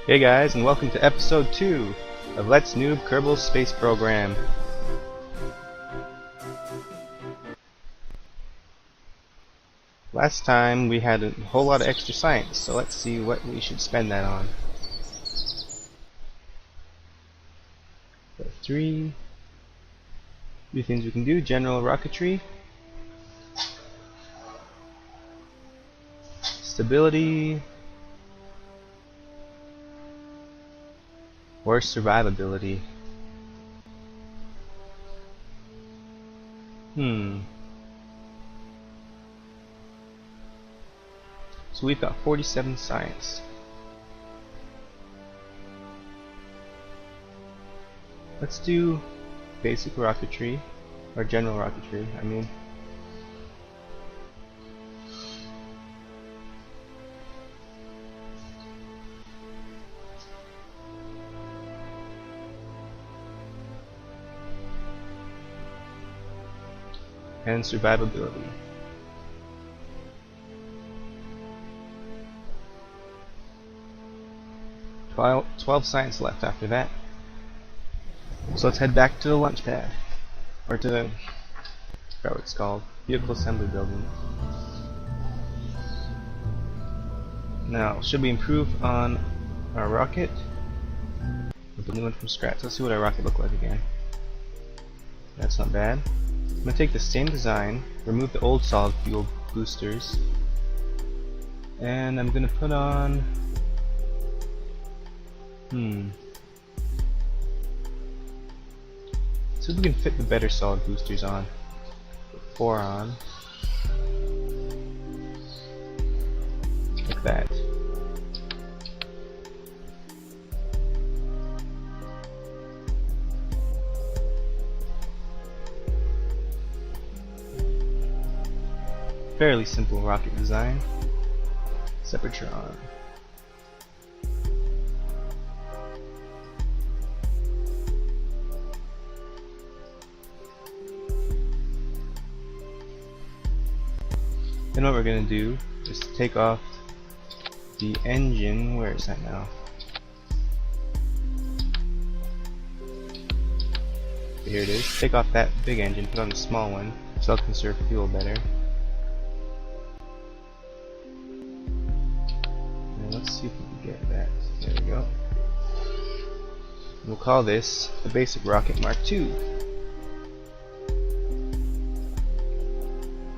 Hey guys, and welcome to episode 2 of Let's Noob Kerbal Space Program. Last time we had a whole lot of extra science, so let's see what we should spend that on. So three things we can do: general rocketry, stability, or survivability. So we've got 47 science. Let's do basic rocketry, or general rocketry, I mean. And survivability. Twelve science left after that. So let's head back to the launch pad. Or to the, I forgot what it's called, vehicle assembly building. Now, should we improve on our rocket? With a new one from scratch. Let's see what our rocket looks like again. That's not bad. I'm going to take the same design, remove the old solid fuel boosters, and I'm going to put on see if we can fit the better solid boosters on. Put 4 on. Like that. Fairly simple rocket design. Separature on. Then what we're going to do is take off the engine. Where is that now? Here it is. Take off that big engine, put on the small one so I'll conserve fuel better. And let's see if we can get that. There we go. We'll call this the Basic Rocket Mark II.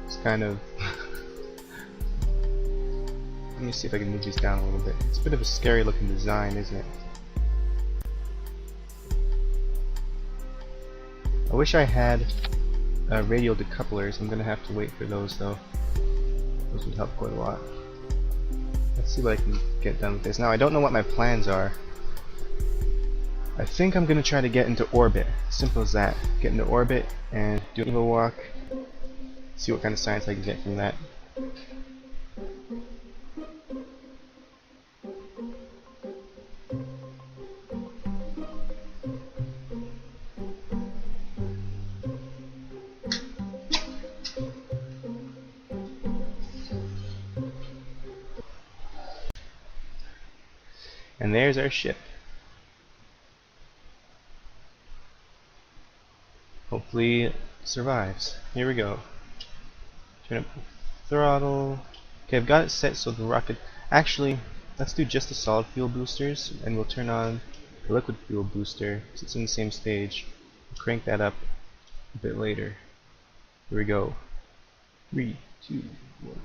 It's kind of let me see if I can move these down a little bit. It's a bit of a scary looking design, isn't it? I wish I had radial decouplers. I'm gonna have to wait for those though. Those would help quite a lot. Let's see what I can get done with this. Now I don't know what my plans are. I think I'm gonna try to get into orbit. Simple as that. Get into orbit and do an evo walk. See what kind of science I can get from that. And there's our ship. Hopefully it survives. Here we go. Turn up the throttle. Okay, I've got it set so the rocket... Actually, let's do just the solid fuel boosters, and we'll turn on the liquid fuel booster because it's in the same stage. Crank that up a bit later. Here we go. 3, 2, 1.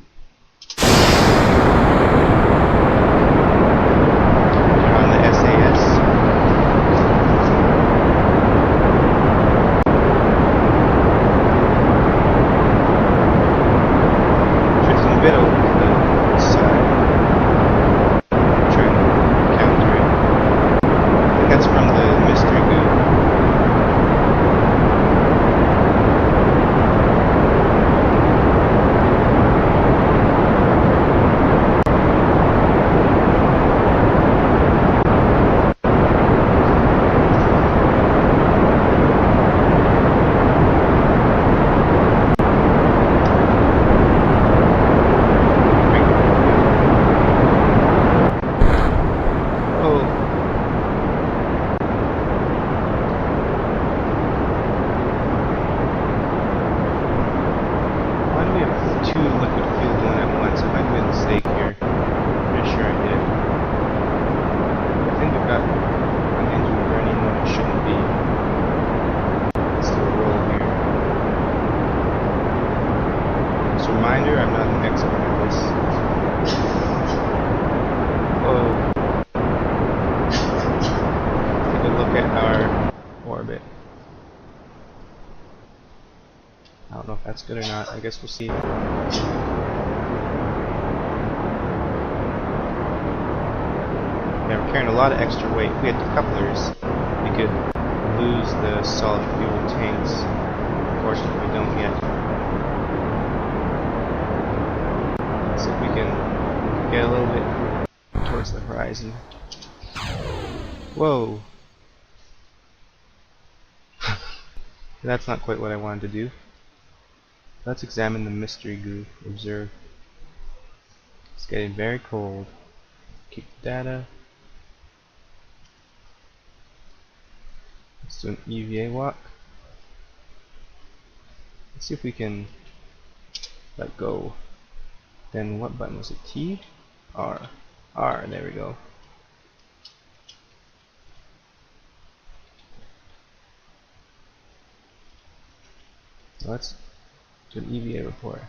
our orbit. I don't know if that's good or not. I guess we'll see. Yeah, we're carrying a lot of extra weight. If we had decouplers, we could lose the solid fuel tanks. Unfortunately, we don't yet. Let's see if we can get a little bit towards the horizon. Whoa! That's not quite what I wanted to do. Let's examine the mystery goo. Observe. It's getting very cold. Keep the data. Let's do an EVA walk. Let's see if we can let go. Then what button was it? T? R. R, there we go. Let's do an EVA report.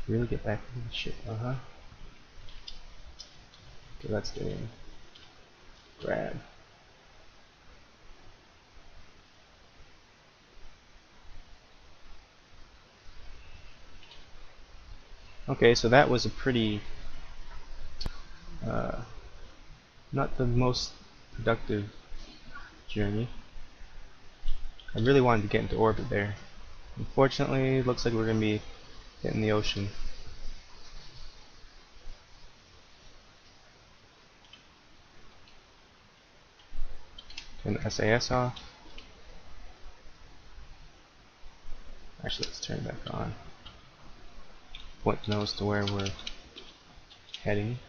Should really get back into the ship, Okay, let's get in. Grab. Okay, so that was a pretty not the most productive journey. I really wanted to get into orbit there. Unfortunately, it looks like we're going to be hitting the ocean. Turn the SAS off. Actually, let's turn it back on. Point the nose to where we're heading.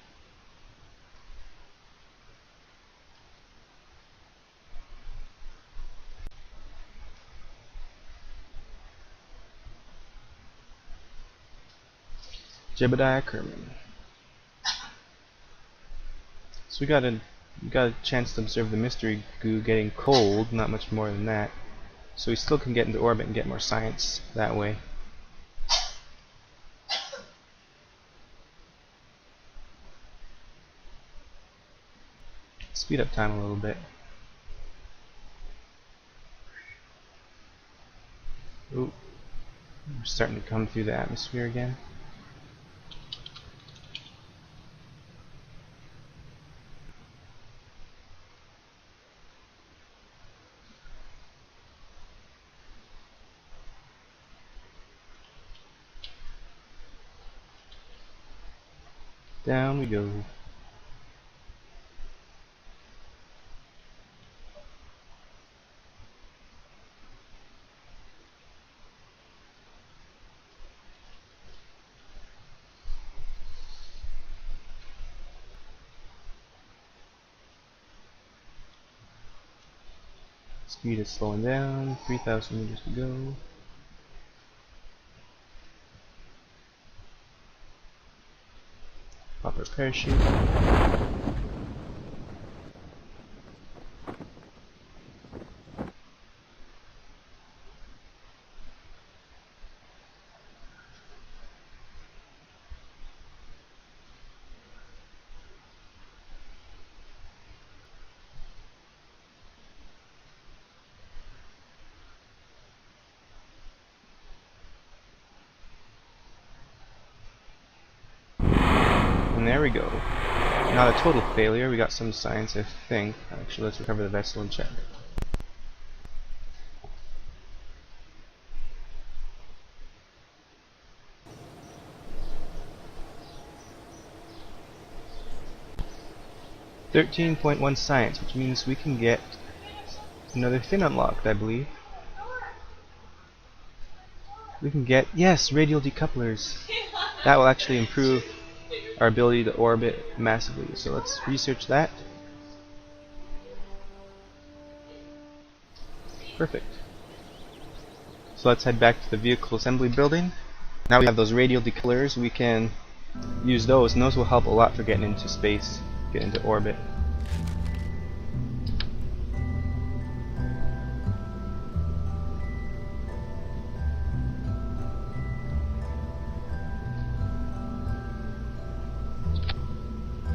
Jebediah Kerman. So we got a chance to observe the mystery goo getting cold, not much more than that. So we still can get into orbit and get more science that way. Speed up time a little bit. Ooh, we're starting to come through the atmosphere again. Down we go. Speed is slowing down, 3,000 meters to go. Pop our parachute. And there we go. Not a total failure, we got some science, I think. Actually, let's recover the vessel and check. .1 science, which means we can get another fin unlocked, I believe. We can get, yes, radial decouplers. That will actually improve our ability to orbit massively. So let's research that. Perfect. So let's head back to the vehicle assembly building. Now we have those radial decouplers, we can use those, and those will help a lot for getting into space, get into orbit.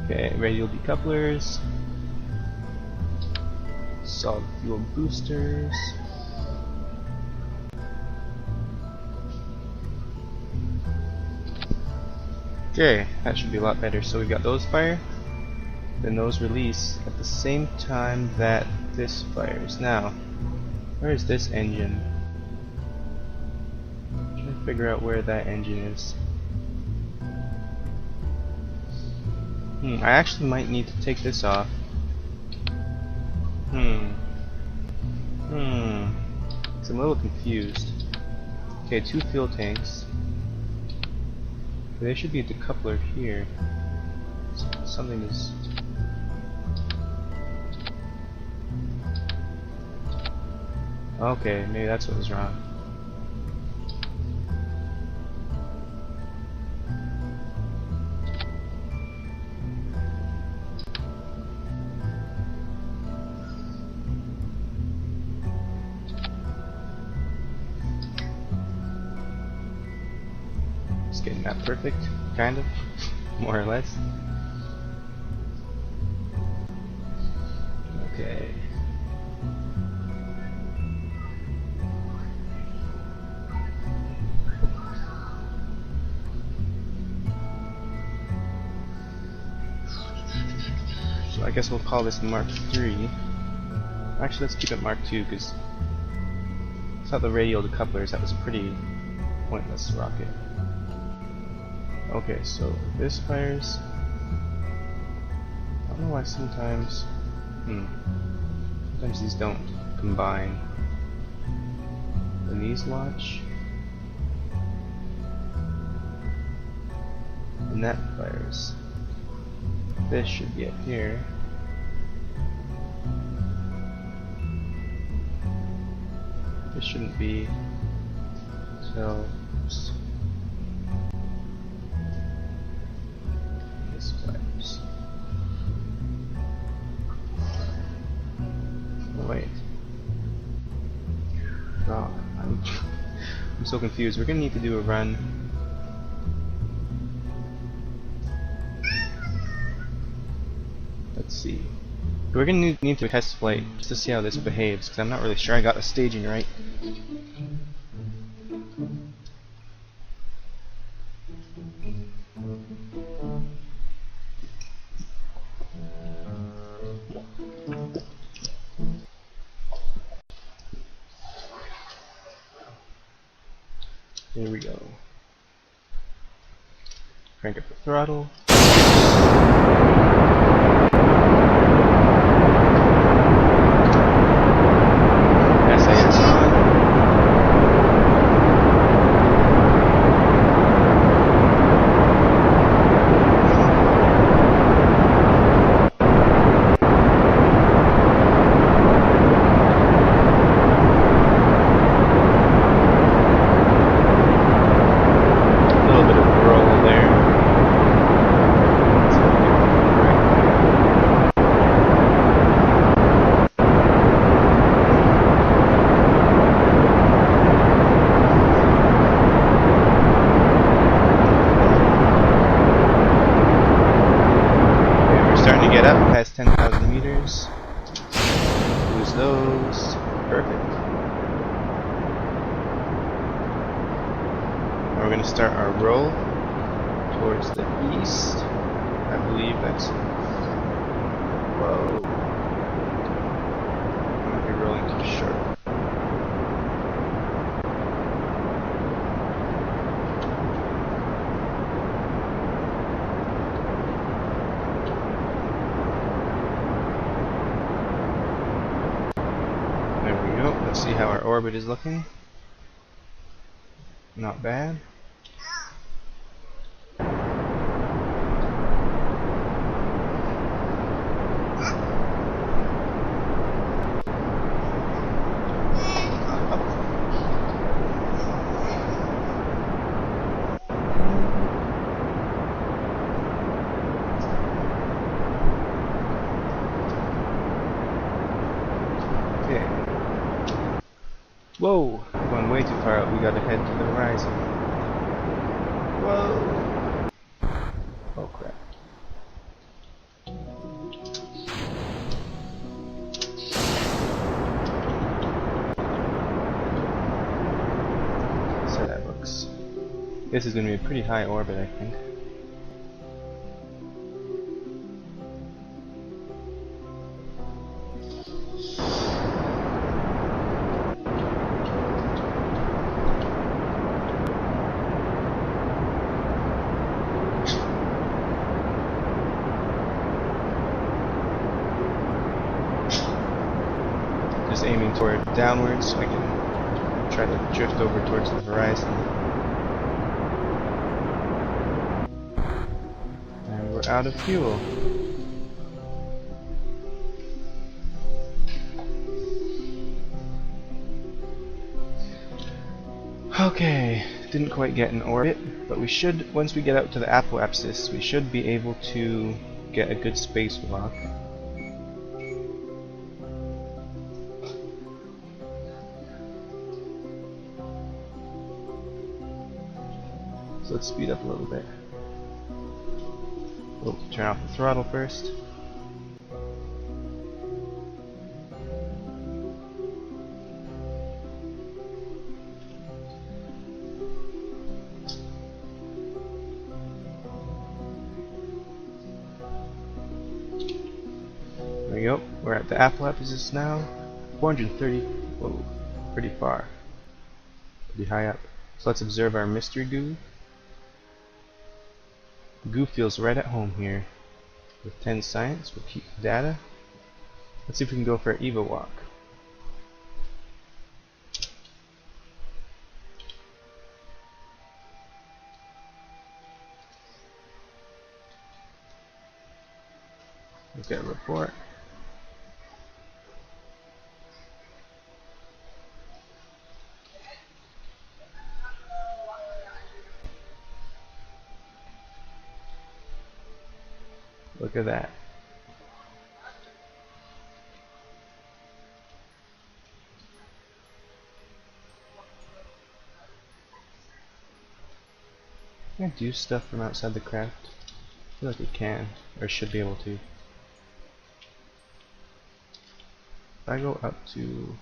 Okay, radial decouplers. solid fuel boosters. Okay, that should be a lot better. So we've got those fire, then those release at the same time that this fires. Now, where is this engine? I'm trying to figure out where that engine is. I actually might need to take this off. So I'm a little confused. Okay, 2 fuel tanks. There should be a decoupler here. Something is... Okay, maybe that's what was wrong. Just getting that perfect, kind of, more or less. Okay. So I guess we'll call this Mark III. Actually, let's keep it Mark II because without the radial decouplers, that was a pretty pointless rocket. Okay, so this fires. I don't know why sometimes. Sometimes these don't combine. And these launch. And that fires. This should be up here. This shouldn't be until this fires. Oh, wait. Oh, I'm so confused. We're gonna need to do a run. Let's see. We're gonna need to test flight just to see how this behaves, because I'm not really sure I got the staging right. Here we go. Crank up the throttle. SAS on. Get up past 10,000 meters. Lose those. Perfect. Now we're going to start our roll towards the east. I believe that's. Whoa. I might be rolling too sharp. Let's see how our orbit is looking. Not bad. Whoa! Going way too far out. We gotta head to the horizon. Whoa! Oh crap. This is going to be a pretty high orbit, I think. Just aiming toward downwards so I can try to drift over towards the horizon. And we're out of fuel. Okay, didn't quite get in orbit, but we should, once we get out to the apoapsis, we should be able to get a good spacewalk. So let's speed up a little bit. We'll turn off the throttle first. There we go. We're at the apoapsis now. 430. Whoa, pretty far. Pretty high up. So let's observe our mystery goo. The goo feels right at home here. With 10 science, we'll keep the data. Let's see if we can go for an EVA walk. Let's get a report. Look at that. Can I do stuff from outside the craft? I feel like it can, or should be able to. If I go up to...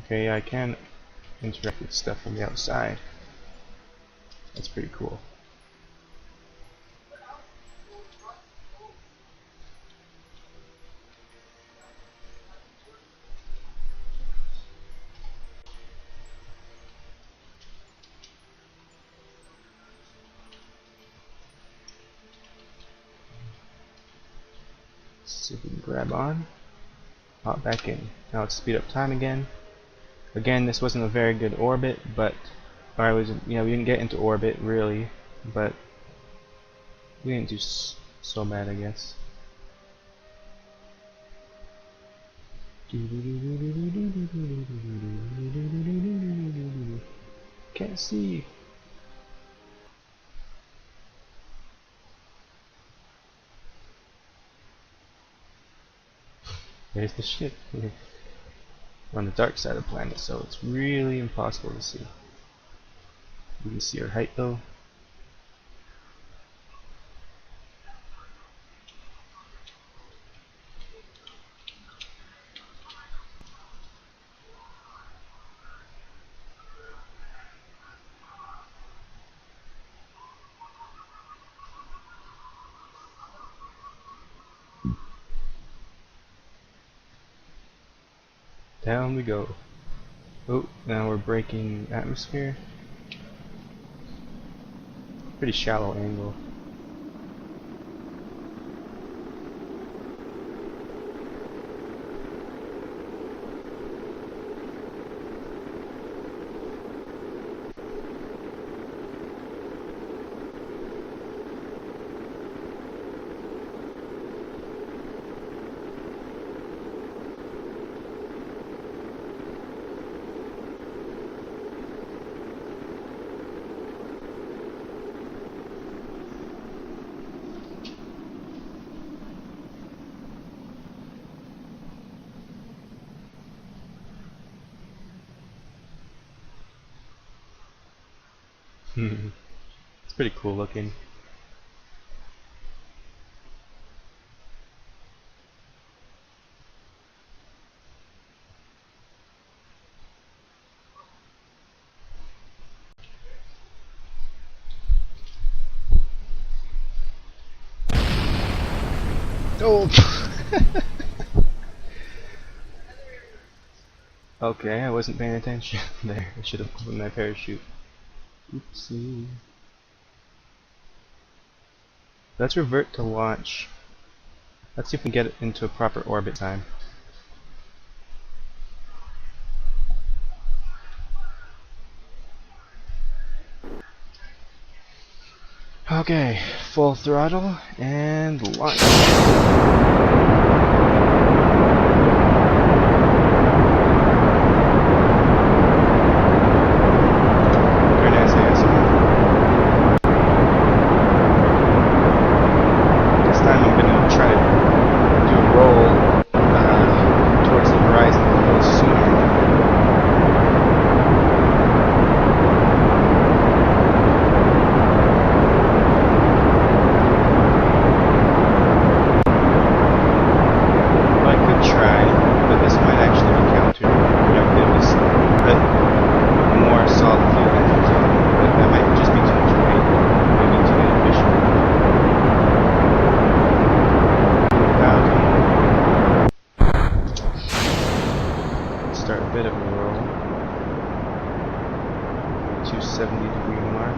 Okay, I can interact with stuff from the outside. That's pretty cool. Let's see if we can grab on. Hop back in. Now let's speed up time again. Again, this wasn't a very good orbit, but or I was, we didn't get into orbit really, but we didn't do so bad, I guess. Can't see. There's the ship. We're on the dark side of the planet, so it's really impossible to see. You can see our height though. Down we go. Oh, now we're breaking atmosphere. Pretty shallow angle. It's pretty cool looking. Oh! Okay, I wasn't paying attention there. I should have opened my parachute. Oopsie. Let's revert to launch. Let's see if we can get it into a proper orbit time. Okay, full throttle and launch. Start a bit of a roll. 270-degree mark.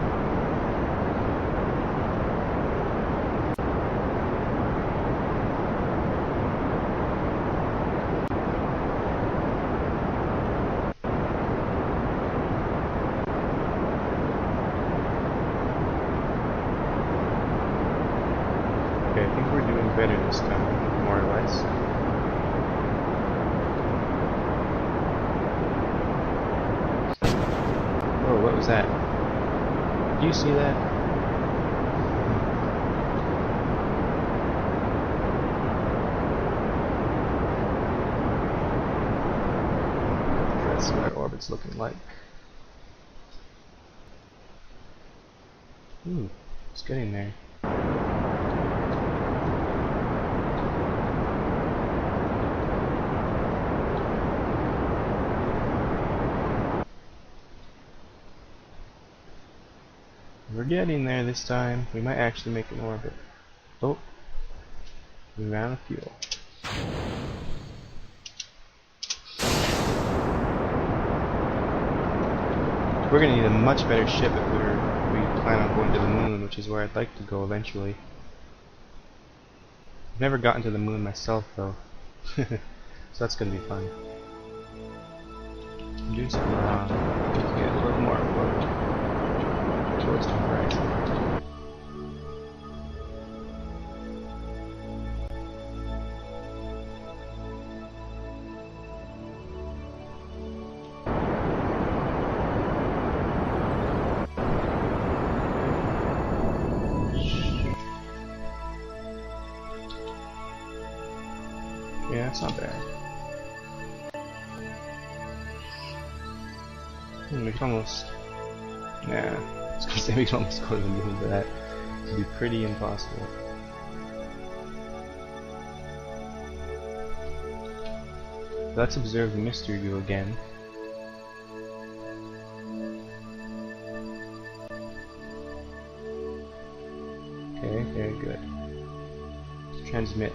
Okay, I think we're doing better this time, more or less. Oh, what was that? Do you see that? Let's see what our orbit's looking like. Ooh, it's getting there. We're getting there this time. We might actually make an orbit. Oh, we ran out of fuel. We're gonna need a much better ship if we plan on going to the moon, which is where I'd like to go eventually. I've never gotten to the moon myself though, so that's gonna be fun. I'm doing something wrong. Let's get a little more towards the horizon. Yeah, that's not bad. We can almost... Yeah, I was gonna say we can almost go to the moon, but that would be pretty impossible. Let's observe the mystery view again. Okay, very good. Let's transmit.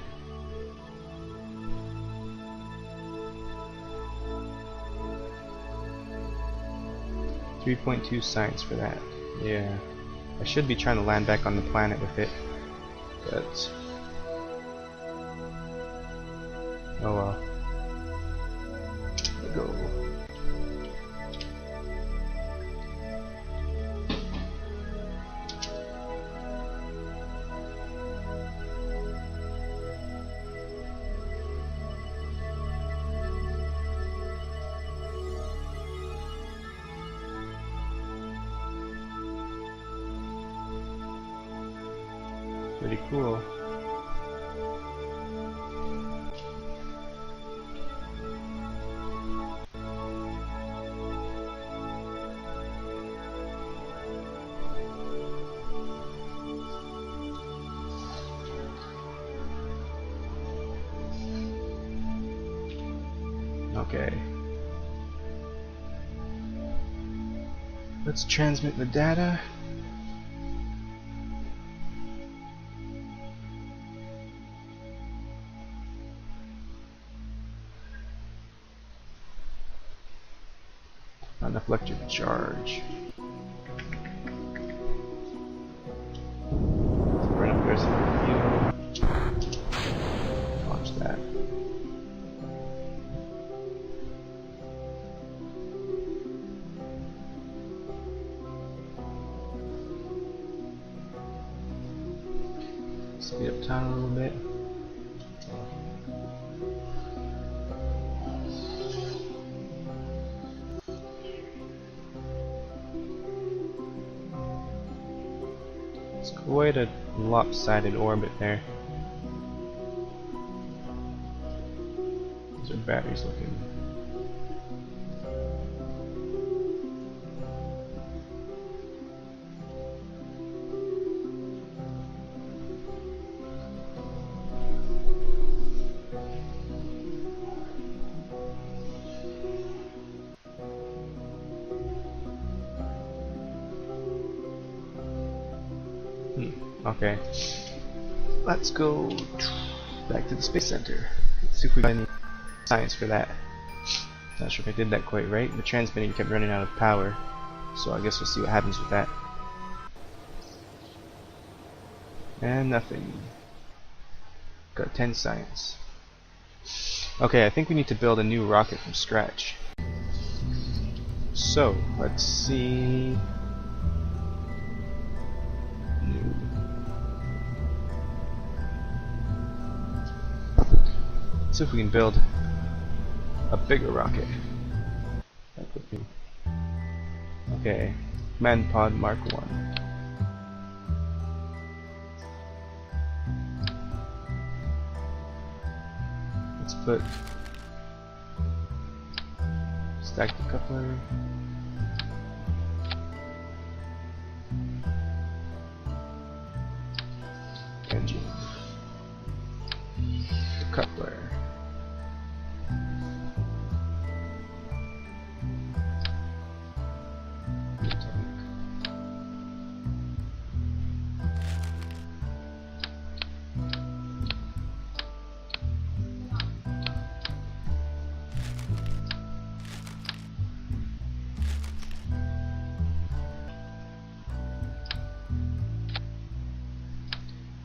.2 science for that. Yeah. I should be trying to land back on the planet with it. But... oh well. There we go. Pretty cool. Okay. Let's transmit the data. Not enough electric charge. Burn up the rest of the fuel. Launch that. Speed up time a little bit. It's quite a lopsided orbit there. How's our batteries looking? Okay, let's go back to the Space Center. Let's see if we got any science for that. Not sure if I did that quite right. The transmitting kept running out of power, so I guess we'll see what happens with that. And nothing. Got 10 science. Okay, I think we need to build a new rocket from scratch. So, let's see. Let's see if we can build a bigger rocket. That would be okay. Man Pod Mark 1. Let's put stack the coupler. Engine. The coupler.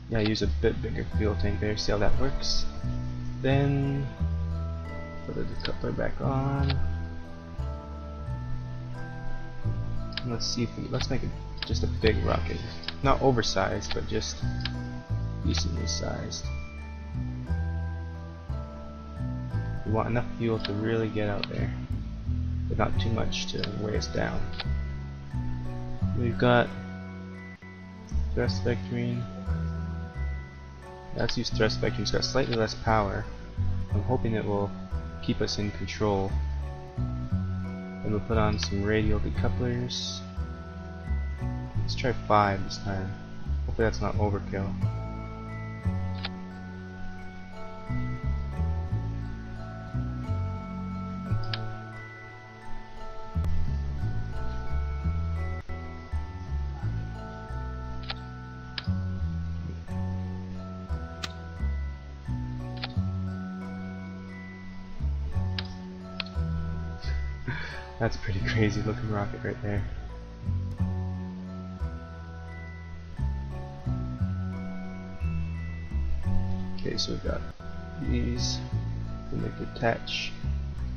Yeah, use a bit bigger fuel tank there, see how that works. Then put the coupler back on. And let's see if let's make it just a big rocket. Not oversized, but just decently sized. We want enough fuel to really get out there, but not too much to weigh us down. We've got thrust vectoring. Let's use thrust vectoring. It's got slightly less power. I'm hoping it will keep us in control. Then we'll put on some radial decouplers. Let's try 5 this time. Hopefully that's not overkill. That's a pretty crazy looking rocket right there. Okay, so we've got these. We make detach.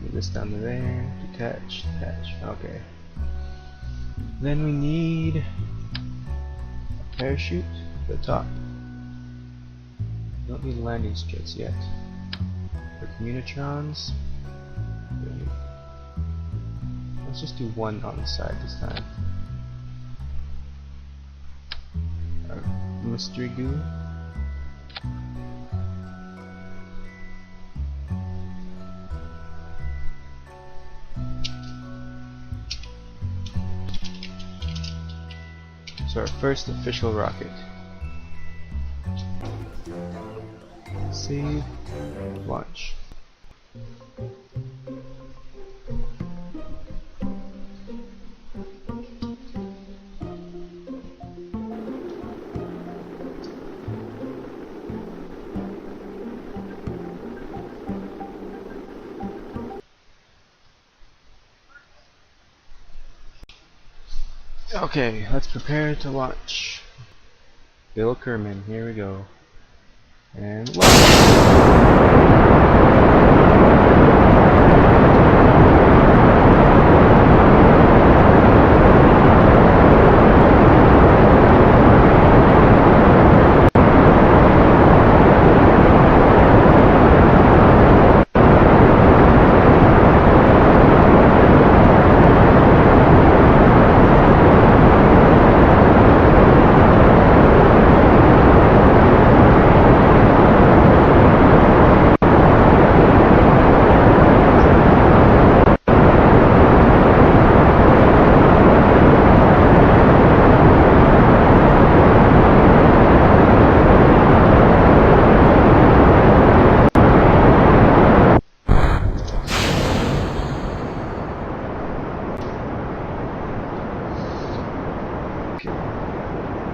Move this down to there. Detach, detach. Okay. Then we need a parachute at the top. Don't need landing strips yet. For communitrons. Let's just do one on the side this time. Our mystery goo. So our first official rocket. Save, launch. Okay, let's prepare to launch. Bill Kerman, here we go. And launch!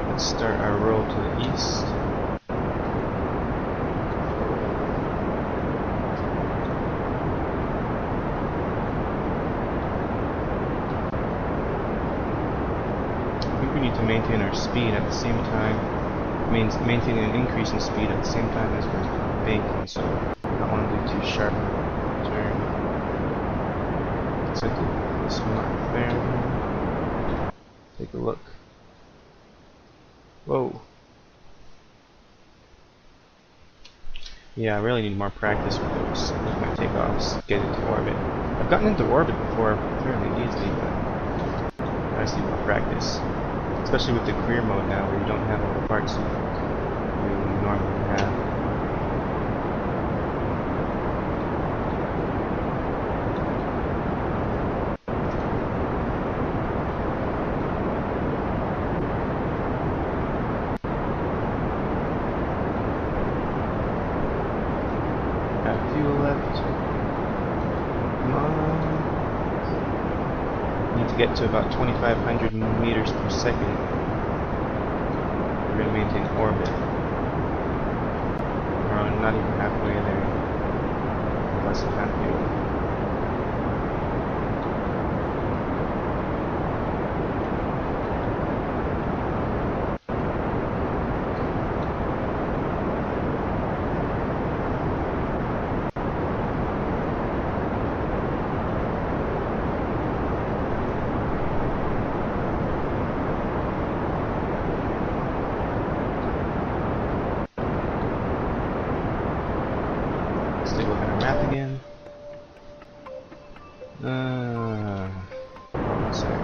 Let's start our roll to the east. I think we need to maintain our speed at the same time, maintain an increase in speed at the same time as we're banking, so I don't want to do too sharp turn. Let's hit this mark there. Take a look. Whoa. Yeah, I really need more practice with those. With my takeoffs, get into orbit. I've gotten into orbit before fairly easily, but I just need more practice. Especially with the career mode now, where you don't have all the parts you normally have. Fuel left. Come on. Need to get to about 2,500 meters per second. We're going to maintain orbit. We're not even halfway there. Less than half fuel. Let's take a look at our map again. Almost there.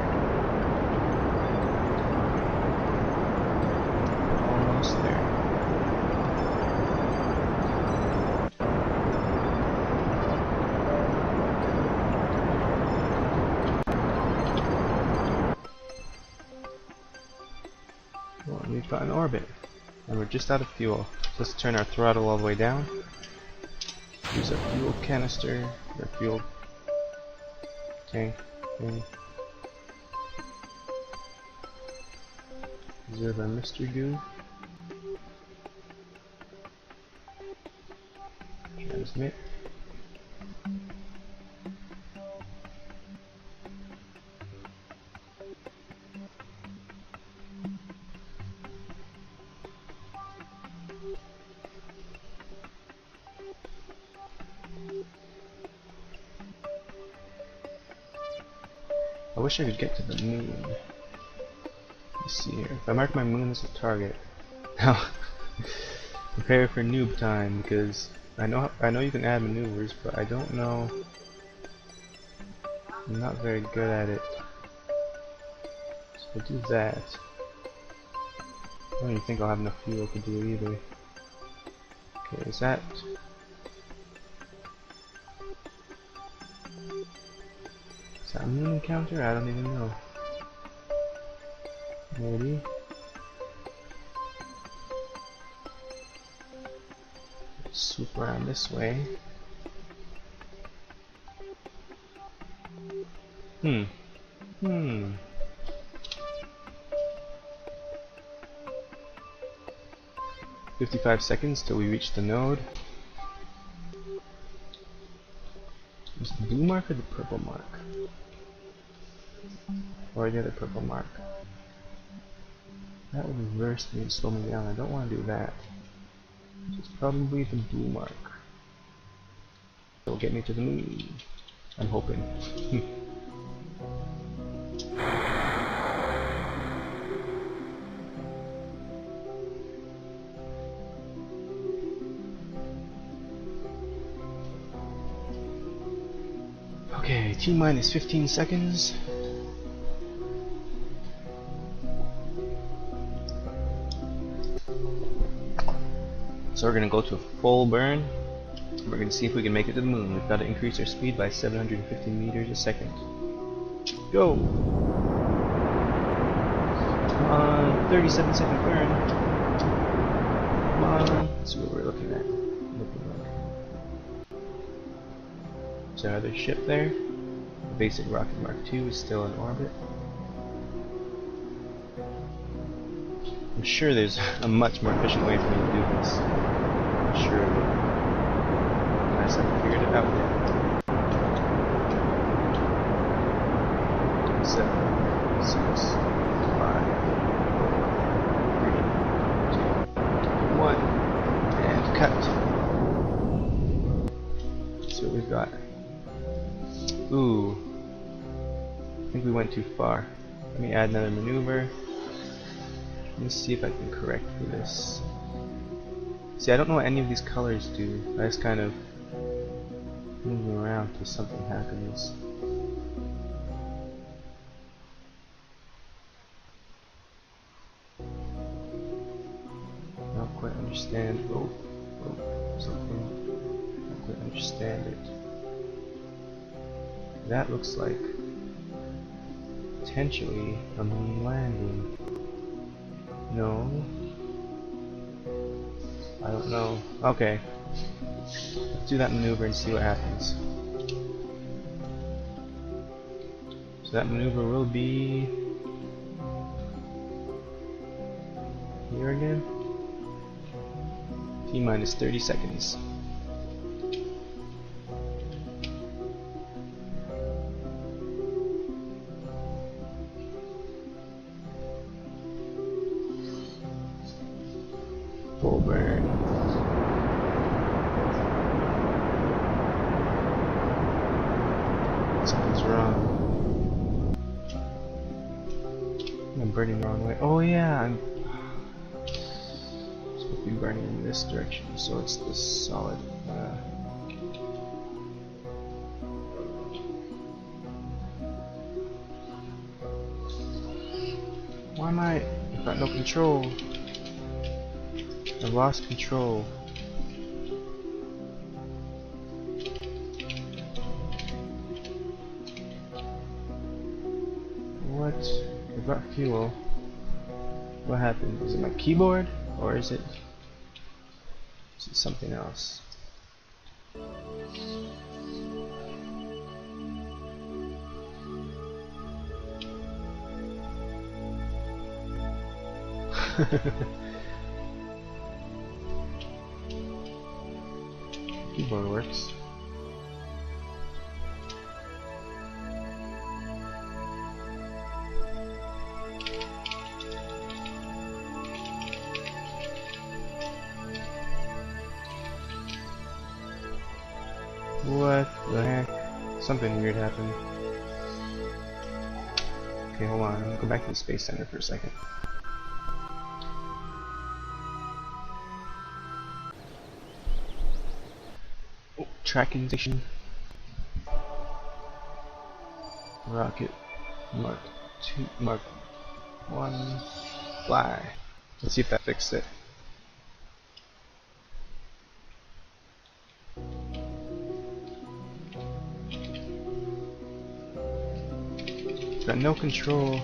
Almost there. Well, we've got an orbit, and we're just out of fuel. So let's turn our throttle all the way down. Use a fuel canister, or fuel tank thing. Reserve our Mr. Goo. Transmit. I wish I could get to the moon. Let's see here. If I mark my moon as a target, now prepare for noob time, because I know you can add maneuvers, but I don't know. I'm not very good at it. So I'll do that. I don't even think I'll have enough fuel to do it either. Okay, is that? Is that a moon encounter? I don't even know. Maybe. Swoop around this way. 55 seconds till we reach the node. Is the blue mark or the purple mark? Or the other purple mark? That would reverse me and slow me down. I don't want to do that. It's probably the blue mark. It'll get me to the moon. I'm hoping. Okay, T-minus 15 seconds. So we're gonna go to a full burn. We're gonna see if we can make it to the moon. We've got to increase our speed by 750 meters a second. Go! Come on, 37-second burn. Come on. That's what we're looking at. Is there another ship there? The basic rocket Mark II is still in orbit. I'm sure there's a much more efficient way for me to do this. I'm sure of it. I just haven't figured it out yet. 7, 6, 5, 4, 3, 2, 1, and cut. Let's see what we've got. Ooh, I think we went too far. Let me add another maneuver. Let me see if I can correct for this. See, I don't know what any of these colors do. I just kind of move them around till something happens. I don't quite understand. Something. I don't quite understand it. That looks like potentially a moon landing. No. I don't know. Okay. Let's do that maneuver and see what happens. So that maneuver will be here again. T-minus 30 seconds. Full burn. Something's wrong. I'm burning the wrong way. Oh yeah, I'm supposed to be burning in this direction, so it's the solid. Why am I've got no control. I lost control. What? I've got fuel. What happened? Is it my keyboard? Or is it something else? Keyboard works. What the heck? Something weird happened. Okay, hold on. I'm gonna go back to the Space Center for a second. Tracking station. Rocket Mark 2, Mark 1, fly. Let's see if that fixed it. Got no control.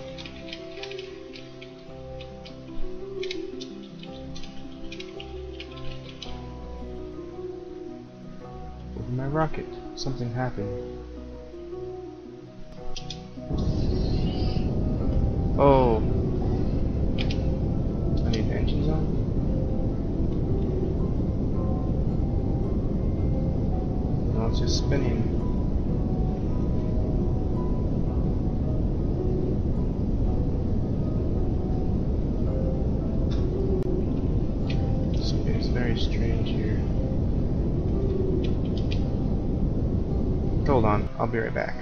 With my rocket, something happened. Oh, I need the engines on. No, it's just spinning. I'll be right back.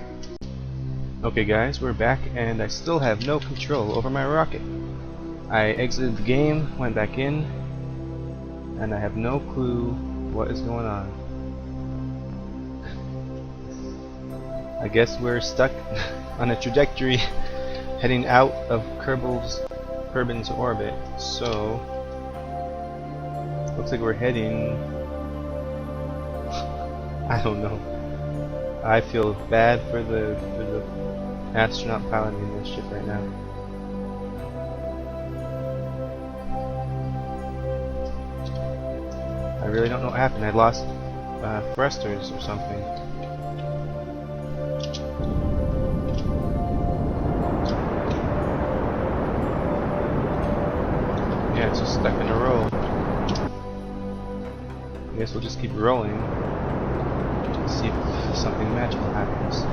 Okay guys, we're back and I still have no control over my rocket. I exited the game, went back in, and I have no clue what is going on. I guess we're stuck on a trajectory heading out of Kerbin's orbit, so looks like we're heading I don't know. I feel bad for the astronaut piloting this ship right now. I really don't know what happened. I lost thrusters or something. Yeah, it's just stuck in a roll. I guess we'll just keep rolling and see if something magical happens.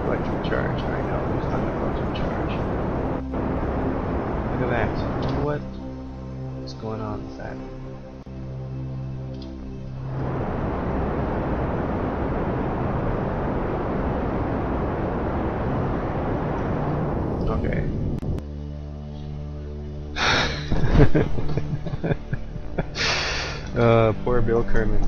Electric charge. I know there's not enough electric charge. Look at that. What is going on with that? Okay. Poor Bill Kerman.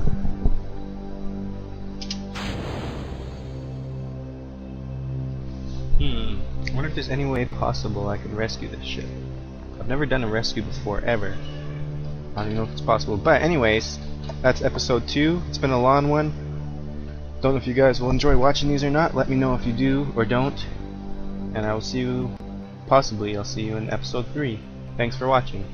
I wonder if there's any way possible I can rescue this ship. I've never done a rescue before, ever. I don't even know if it's possible. But anyways, that's episode 2. It's been a long one. Don't know if you guys will enjoy watching these or not. Let me know if you do or don't. And I will see you, possibly I'll see you in episode 3. Thanks for watching.